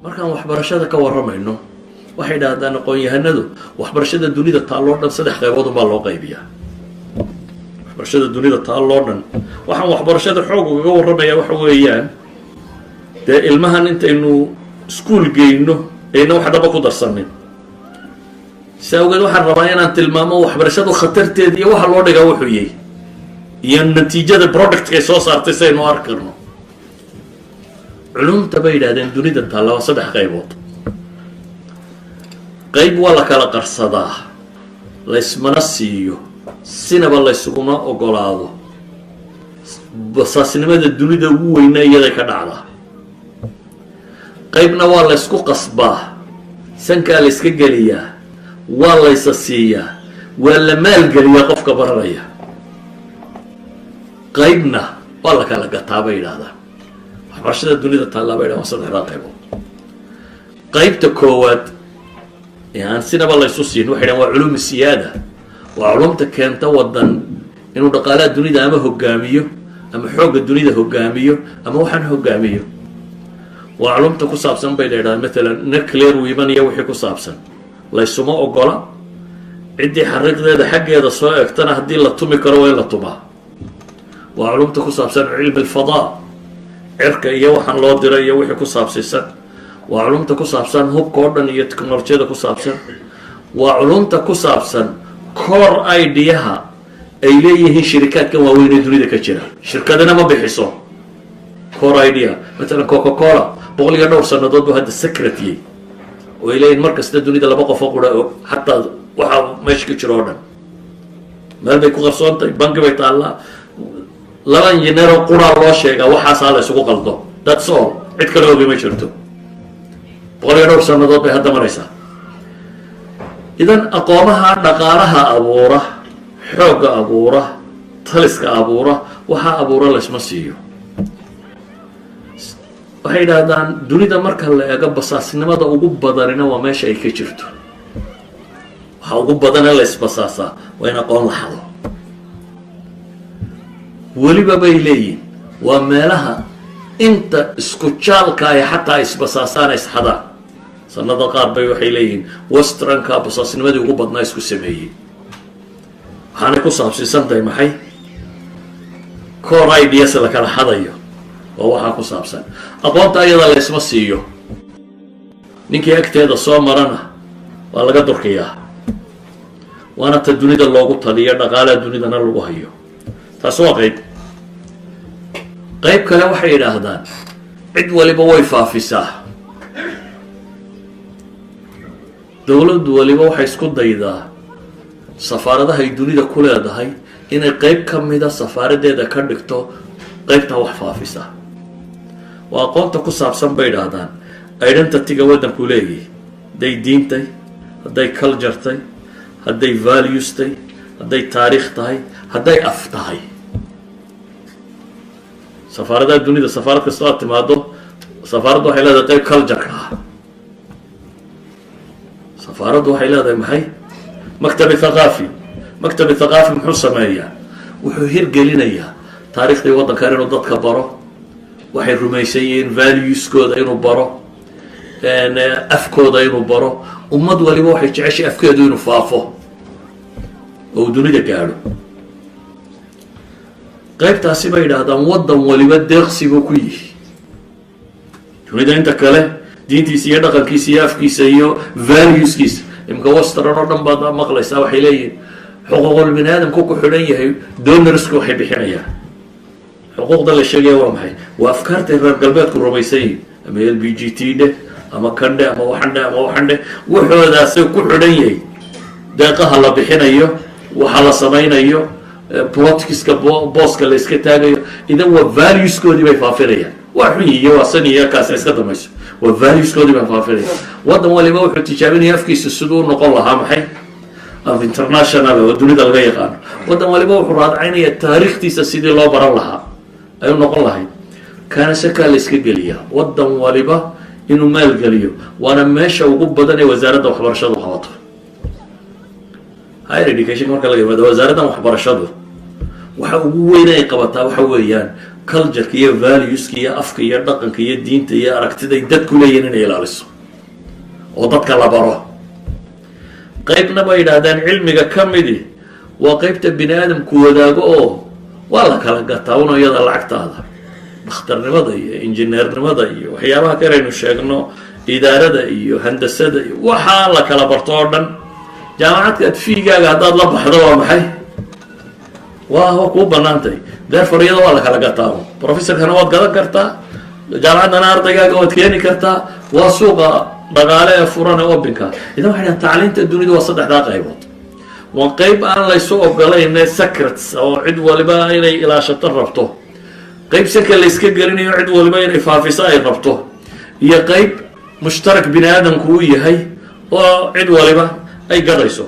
markaan waxbarashada ka warramayno waxay dhahdaan aqoon-yahanadu waxbarashada dunida taalloo dhan 3 qaybood unbaa loo qaybiyaa. waxbarashada dunida taalloo dhan waxaan waxbarashada xoog uga warramayaa waxa weeyaan dee ilmahan intaynu iskuul geyno ayna wax dhaba ku darsanin. si awgeed waxaan rabaa inaan tilmaamo waxbarashadu khatarteeda iyo waxa loo dhigaa wuxuu yahay iyo natiijada productkay soo saartay saynu arkarno. culumta bay yidhahdeen dunida taalla waa 3 qaybood. qayb waa la kala qarsadaa, laysmana siiyo, sinaba laysuguma ogolaado. basaasnimada dunida ugu weyna iyaday ka dhacdaa. qaybna waa laysku qasbaa, sankaa layska geliyaa, waa laysa siiyaa, waa la maalgeliyaa qofka baranaya. qaybna waa la kala gataa bay yidhahdaan. waxbarashada dunida taallaa bay yidhahdaan waa 3 qaybood. qaybta koowaad ee aan sinaba laysu siin waxay dhahaan waa culuum siyaada. waa culumta keenta wadan inuu dhaqaalaha dunida ama hogaamiyo ama xoogga dunida hogaamiyo ama waxaan hogaamiyo. waa culumta ku saabsan bay leedahay maalan nuclear weapon iyo wixii ku saabsan laysuma ogola. ciddii xariiqdeeda xaggeeda soo egtana haddii la tumi karo waa in la tumaa. waa culumta ku saabsan cilmi alfadaa, cirka iyo waxaan loo diray iyo wixii ku saabsiisan. waa culumta ku saabsan hubka oo dhan iyo teknolojiyada ku saabsan. waa culumta ku saabsan core ideaha ay leeyihiin shirikaadkan waaweyn ee dunida ka jira. shirkadana ma bixiso core idea. maalan coca cola 100 iyo dhowr sannadood buu hadda secretiyey oo ay leeyihin mar kasta dunida 2 qof oo qura og xataa waxaa meesha ka jiro oo dhan. meel bay ku qarsoontahay, banki bay taallaa, 2 injineer oo quraa loo sheegaa waxaasaa la isugu qaldo. that's all. cid kale ogi ma jirto. 100 iyo dhowr sannadood bay hadda maraysaa. idan aqoomaha dhaqaalaha abuura, xoogga abuura, taliska abuura, waxaa abuura laysma siiyo. waxay yidhaahdaan dunida marka la eego basaasnimada ugu badanina waa meesha ay ka jirto. waxa ugu badane laysbasaasaa waa in aqoon la xado. weliba bay leeyihin waa meelaha inta isku jaalka ay xataa isbasaasaan isxadaan. sanada qaar bay waxay leeyihiin westranka basaasnimadii ugu badnaa isku sameeyey. waxaanay ku saabsiisan tahay maxay? core ideas la kala xadayo oo waxaa ku saabsan. aqoonta iyada laysma siiyo. ninkii agteeda soo marana waa laga durkiyaa. waana ta dunida loogu taliyo, dhaqaalaha dunidana lagu hayo. taas waa qayb. qayb kale waxay yidhaahdaan cid waliba way faafisaa. dowladdu waliba waxay isku daydaa safaaradaha ay dunida ku leedahay inay qayb ka mida safaaradeeda ka dhigto qaybta wax faafisa. waa aqoonta ku saabsan bay yidhaahdaan identityga waddanku leeyahay. hadday diintay, hadday culture tahay, hadday values tahay, hadday taariikh tahay, hadday af tahay. safaaradaha dunida safaarad kasta aad timaado safaaraddu waxay leedahay qayb culture-ka ah. safaaraddu waxay leedahay maxay? maktabi thaqaafi. maktabi thaqaafi muxuu sameeyaa? wuxuu hirgelinayaa taariikhdii waddankan inuu dadka baro, waxay rumaysan yihiin valueskooda inuu baro, afkooda inuu baro. ummad waliba waxay jeceshay afkeedu inuu faafo oo uu dunida gaadho. qaybtaasi bay yidhaahdaan waddan waliba deeqsi buu ku yihi. dunida inta kale diintiisa iyo dhaqankiisa iyo afkiisa iyo valueskiisa. imika western oo dhan baad maqlaysaa waxay leeyihin xuquuqul bini aadamku ku xidhan yahay donorsku waxay bixinayaan. xuquuqda la sheegaya waa maxay? waa afkaartay reer galbeedku rumaysan yihin. ama l b g t dheh ama kandhe ama waxandhe ama waxandhe waxoodaasay ku xidhan yahay deeqaha la bixinayo, waxa la samaynayo, politicska booska la iska taagayo. idan waa valueskoodii bay faafinayaan. waa xun iyo waa san iyo kaasna iska damayso. waa valueskoodii baa faafinaya. waddan waliba wuxuu tijaabinaya afkiisa siduu noqon lahaa maxay? af international oo dunida laga yaqaano. waddan waliba wuxuu raadcaynaya taariikhtiisa sidii loo baran lahaa ayuu noqon lahayd. kaana sakaa la iska geliyaa waddan waliba inuu maalgeliyo. waana meesha ugu badan ee wasaaradda waxbarashadu qabato. higher education marka laga yimaado wasaaraddan waxbarashadu waxa ugu weyn ay qabataa waxa weeyaan cultureka iyo valueska iyo afka iyo dhaqanka iyo diinta iyo aragtiday dadku leeyihin inay ilaaliso oo dadka la baro. qaybna bay yidhaahdaan cilmiga ka midi waa qaybta bini aadamku wadaago oo waa la kala gataa una iyada lacagtaada, dhakhtarnimada iyo injineernimada iyo waxyaabaha kalaynu sheegno, idaarada iyo handasada iyo waxaa la kala barto oo dhan. jaamacadkaad fiigaaga haddaad la baxdo waa maxay? waa kuu banaantahay. therefore iyada waa la kala gataa. professorkana waad gadan kartaa, jaamacaddana ardaygaaga waad keeni kartaa, waa suuqa dhaqaale ee furan ee obinka. idan waxay dhahan tacliinta dunida waa saddexdaa qaybood. waa qayb aan laysu ogolayn secrets oo cid waliba inay ilaashato rabto, qayb saka layska gelinayo cid waliba inay faafiso ay rabto, iyo qayb mushtarak bini aadamku u yahay oo cid waliba ay gadayso.